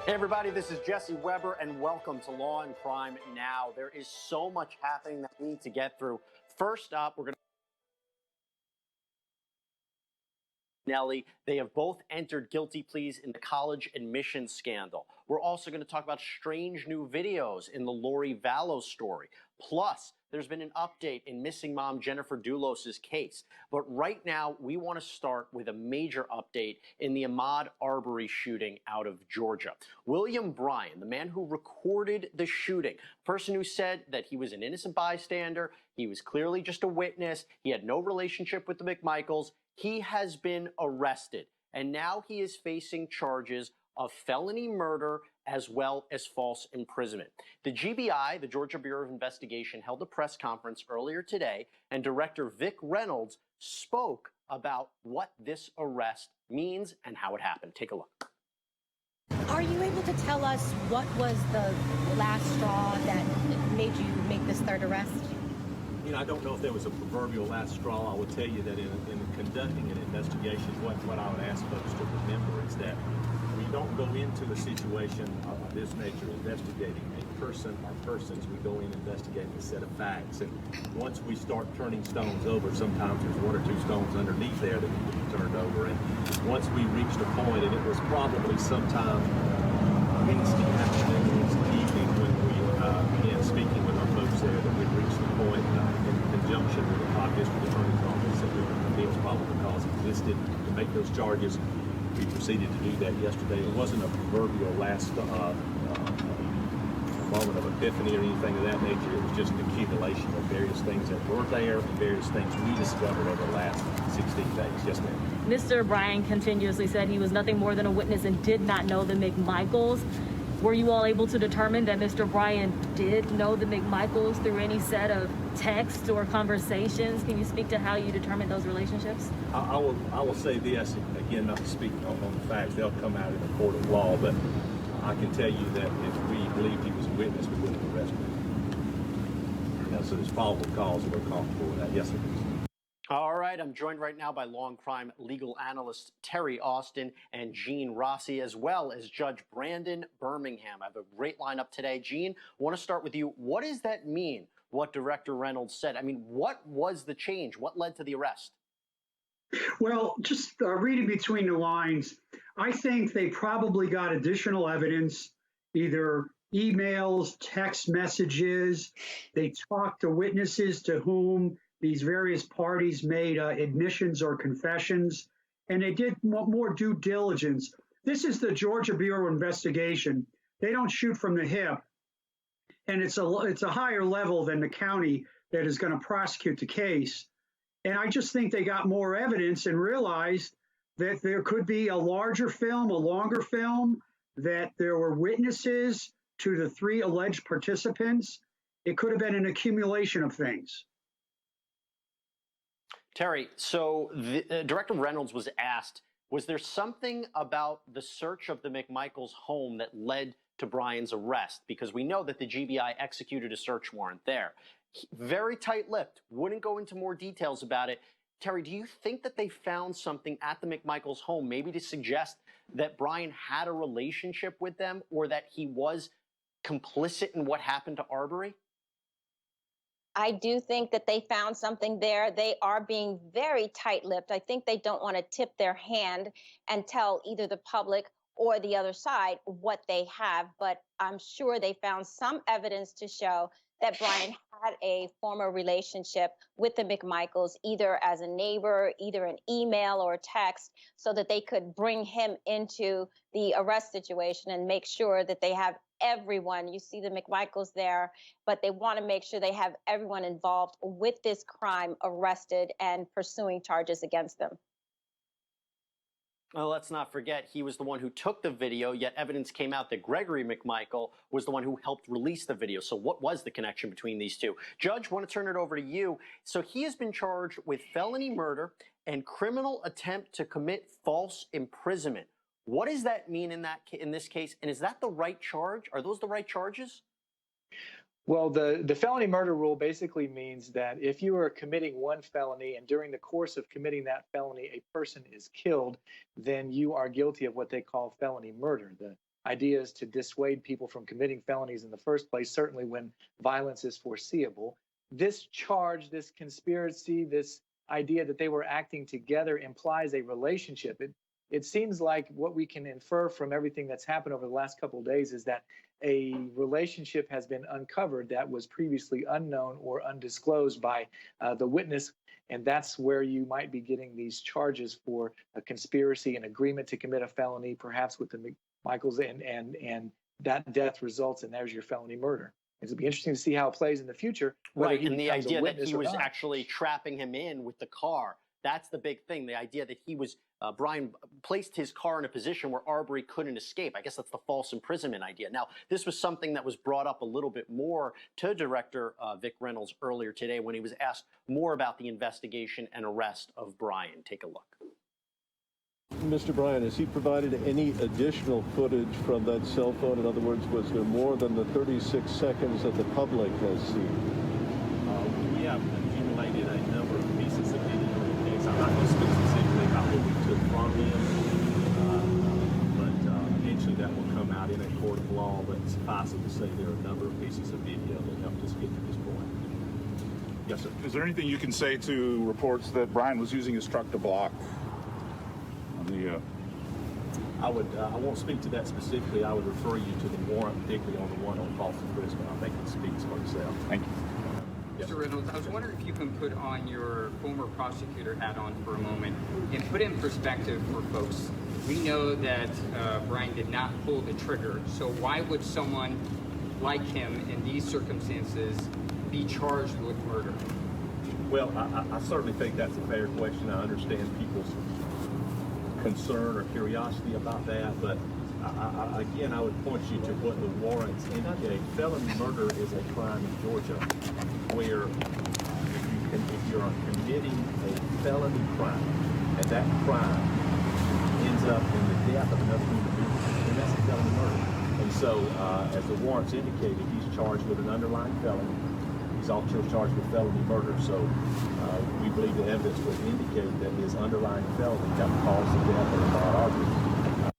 Hey everybody, this is Jesse Weber and welcome to Law and Crime Now. There is so much happening that we need to get through. First up, we're going to Nelly. They have both entered guilty pleas in the college admissions scandal. We're also going to talk about strange new videos in the Lori Vallow story. Plus, there's been an update in missing mom Jennifer Dulos' case. But right now, we want to start with a major update in the Ahmaud Arbery shooting out of Georgia. William Bryan, the man who recorded the shooting, person who said that he was an innocent bystander, he was clearly just a witness, he had no relationship with the McMichaels, he has been arrested, and now he is facing charges of felony murder as well as false imprisonment. The GBI, the Georgia Bureau of Investigation, held a press conference earlier today, and Director Vic Reynolds spoke about what this arrest means and how it happened. Take a look. Are you able to tell us what was the last straw that made you make this third arrest? You know, I don't know if there was a proverbial last straw. I will tell you that in conducting an investigation, what I would ask folks to remember is that we don't go into a situation of this nature investigating a person or persons. We go in investigating a set of facts. And once we start turning stones over, sometimes there's one or two stones underneath there that need to be turned over. And once we reached a point, and it was probably sometime Wednesday afternoon, Wednesday evening, when we began speaking with our folks there, that we reached the point in conjunction with the 5 District Attorney's Office that we were convinced probable cause existed to make those charges. We proceeded to do that yesterday. It wasn't a proverbial last moment of epiphany or anything of that nature. It was just an accumulation of various things that were there and various things we discovered over the last 16 days. Yes, ma'am. Mr. Bryan continuously said he was nothing more than a witness and did not know the McMichaels. Were you all able to determine that Mr. Bryan did know the McMichaels through any set of texts or conversations? Can you speak to how you determined those relationships? I will say this, again, not to speak on the facts. They'll come out in a court of law, but I can tell you that if we believed he was a witness, we wouldn't have arrested him. You know, so there's probable cause that we're comfortable with that. Yes, sir. All right, I'm joined right now by law and crime legal analyst Terri Austin and Gene Rossi, as well as Judge Brandon Birmingham. I have a great lineup today. Gene, I want to start with you. What does that mean, what Director Reynolds said? I mean, what was the change? What led to the arrest? Well, just reading between the lines, I think they probably got additional evidence, either emails, text messages. They talked to witnesses to whom these various parties made admissions or confessions, and they did more due diligence. This is the Georgia Bureau of Investigation. They don't shoot from the hip, and it's a higher level than the county that is going to prosecute the case. And I just think they got more evidence and realized that there could be a larger film, a longer film, that there were witnesses to the 3 alleged participants. It could have been an accumulation of things. Terri, so Director Reynolds was asked, was there something about the search of the McMichaels' home that led to Bryan's arrest? Because we know that the GBI executed a search warrant there. Very tight-lipped, wouldn't go into more details about it. Terri, do you think that they found something at the McMichaels' home, maybe to suggest that Bryan had a relationship with them or that he was complicit in what happened to Arbery? I do think that they found something there. They are being very tight-lipped. I think they don't want to tip their hand and tell either the public or the other side what they have, but I'm sure they found some evidence to show that Bryan had a former relationship with the McMichaels, either as a neighbor, either an email or a text, so that they could bring him into the arrest situation and make sure that they have everyone. You see the McMichaels there, but they want to make sure they have everyone involved with this crime arrested and pursuing charges against them. Well, let's not forget, he was the one who took the video, yet evidence came out that Gregory McMichael was the one who helped release the video. So what was the connection between these two? Judge, want to turn it over to you. So he has been charged with felony murder and criminal attempt to commit false imprisonment. What does that mean in this case? And is that the right charge? Are those the right charges? Well, the felony murder rule basically means that if you are committing one felony and during the course of committing that felony, a person is killed, then you are guilty of what they call felony murder. The ideas to dissuade people from committing felonies in the first place, certainly when violence is foreseeable. This charge, this conspiracy, this idea that they were acting together implies a relationship. It seems like what we can infer from everything that's happened over the last couple of days is that a relationship has been uncovered that was previously unknown or undisclosed by the witness. And that's where you might be getting these charges for a conspiracy, an agreement to commit a felony, perhaps with the McMichaels, and that death results, and there's your felony murder. It'll be interesting to see how it plays in the future. Right, and the idea that he was actually trapping him in with the car, that's the big thing. The idea that he was, Brian placed his car in a position where Arbery couldn't escape. I guess that's the false imprisonment idea. Now, this was something that was brought up a little bit more to Director Vic Reynolds earlier today when he was asked more about the investigation and arrest of Brian. Take a look. Mr. Brian, has he provided any additional footage from that cell phone? In other words, was there more than the 36 seconds that the public has seen? We have accumulated a number of pieces of video in the case. I'm not going to speak specifically about what we took from him, but eventually that will come out in a court of law. But suffice it to say, there are a number of pieces of video that helped us get to this point. Yes, sir. Is there anything you can say to reports that Brian was using his truck to block? I won't speak to that specifically. I would refer you to the warrant, particularly on the one on false imprisonment. I think it speaks for itself. Thank you. Yes, Mr. Reynolds, I was wondering if you can put on your former prosecutor hat on for a moment and put in perspective for folks. We know that Brian did not pull the trigger, so why would someone like him in these circumstances be charged with murder? Well, I certainly think that's a fair question. I understand people's concern or curiosity about that, but again, I would point you to what the warrants indicate. Felony murder is a crime in Georgia where if you're committing a felony crime and that crime ends up in the death of another human being, then that's a felony murder. And so, as the warrants indicated, he's charged with an underlying felony. He's also charged with felony murder. So we believe the evidence would indicate that his underlying felony that caused the death of Ahmaud Arbery.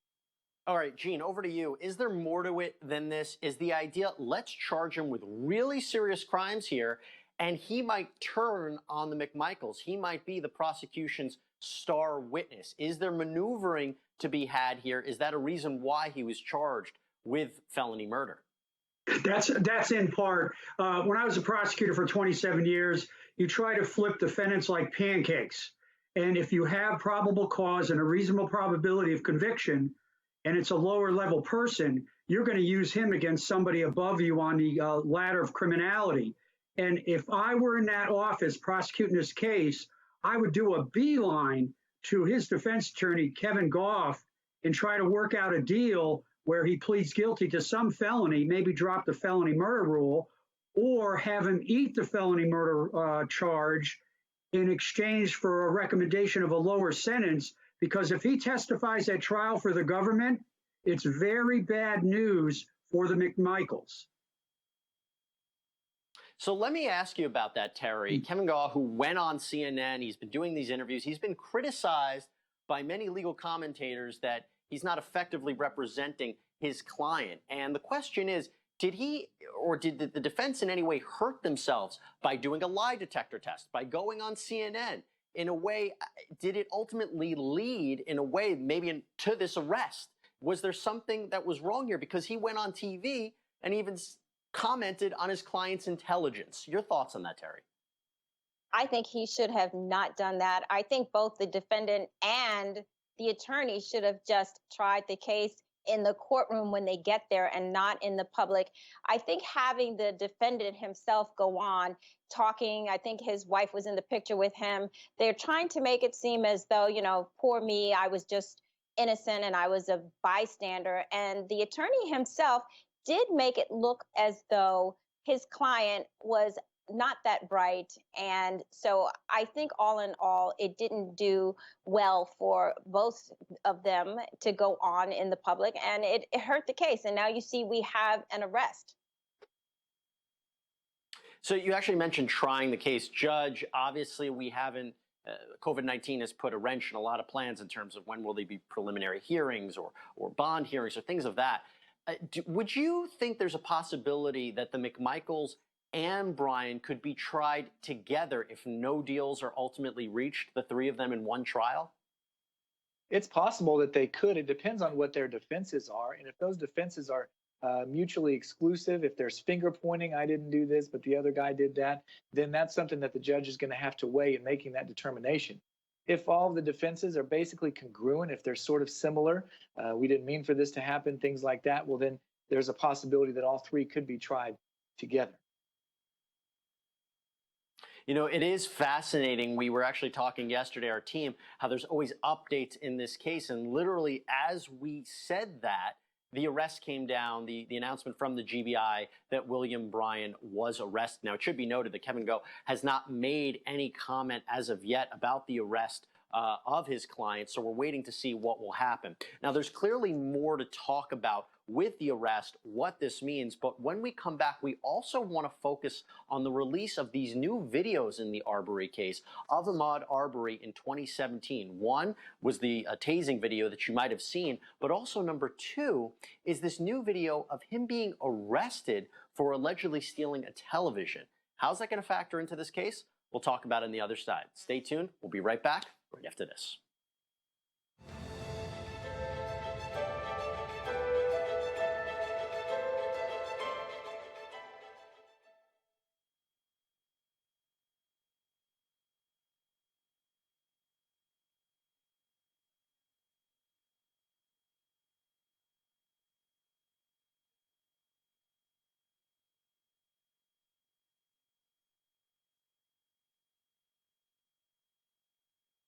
All right, Gene, over to you. Is there more to it than this? Is the idea, let's charge him with really serious crimes here, and he might turn on the McMichaels. He might be the prosecution's star witness. Is there maneuvering to be had here? Is that a reason why he was charged with felony murder? That's in part. When I was a prosecutor for 27 years, you try to flip defendants like pancakes. And if you have probable cause and a reasonable probability of conviction, and it's a lower level person, you're going to use him against somebody above you on the ladder of criminality. And if I were in that office prosecuting this case, I would do a beeline to his defense attorney, Kevin Goff, and try to work out a deal where he pleads guilty to some felony, maybe drop the felony murder rule, or have him eat the felony murder charge in exchange for a recommendation of a lower sentence. Because if he testifies at trial for the government, it's very bad news for the McMichaels. So let me ask you about that, Terry. Kevin Goff, who went on CNN, he's been doing these interviews. He's been criticized by many legal commentators that he's not effectively representing his client. And the question is, did he or did the defense in any way hurt themselves by doing a lie detector test, by going on CNN? In a way, did it ultimately lead in a way maybe to this arrest? Was there something that was wrong here? Because he went on TV and even commented on his client's intelligence. Your thoughts on that, Terry? I think he should have not done that. I think both the defendant and the attorney should have just tried the case in the courtroom when they get there and not in the public. I think having the defendant himself go on talking, I think his wife was in the picture with him. They're trying to make it seem as though, you know, poor me, I was just innocent and I was a bystander. And the attorney himself did make it look as though his client was not that bright. And so I think all in all, it didn't do well for both of them to go on in the public, and it hurt the case. And now you see we have an arrest. So you actually mentioned trying the case. Judge, obviously we haven't, COVID-19 has put a wrench in a lot of plans in terms of when will they be preliminary hearings or bond hearings or things of that. Would you think there's a possibility that the McMichaels and Bryan could be tried together if no deals are ultimately reached, the three of them in one trial? It's possible that they could. It depends on what their defenses are. And if those defenses are mutually exclusive, if there's finger pointing, I didn't do this, but the other guy did that, then that's something that the judge is going to have to weigh in making that determination. If all of the defenses are basically congruent, if they're sort of similar, we didn't mean for this to happen, things like that, well, then there's a possibility that all three could be tried together. You know, it is fascinating. We were actually talking yesterday, our team, how there's always updates in this case. And literally, as we said that, the arrest came down, the announcement from the GBI that William Bryan was arrested. Now, it should be noted that Kevin Go has not made any comment as of yet about the arrest of his client, so we're waiting to see what will happen. Now, there's clearly more to talk about with the arrest, what this means, but when we come back, we also want to focus on the release of these new videos in the Arbery case of Ahmaud Arbery in 2017. One was the tasing video that you might have seen, but also number two is this new video of him being arrested for allegedly stealing a television. How's that going to factor into this case? We'll talk about it on the other side. Stay tuned. We'll be right back right after this.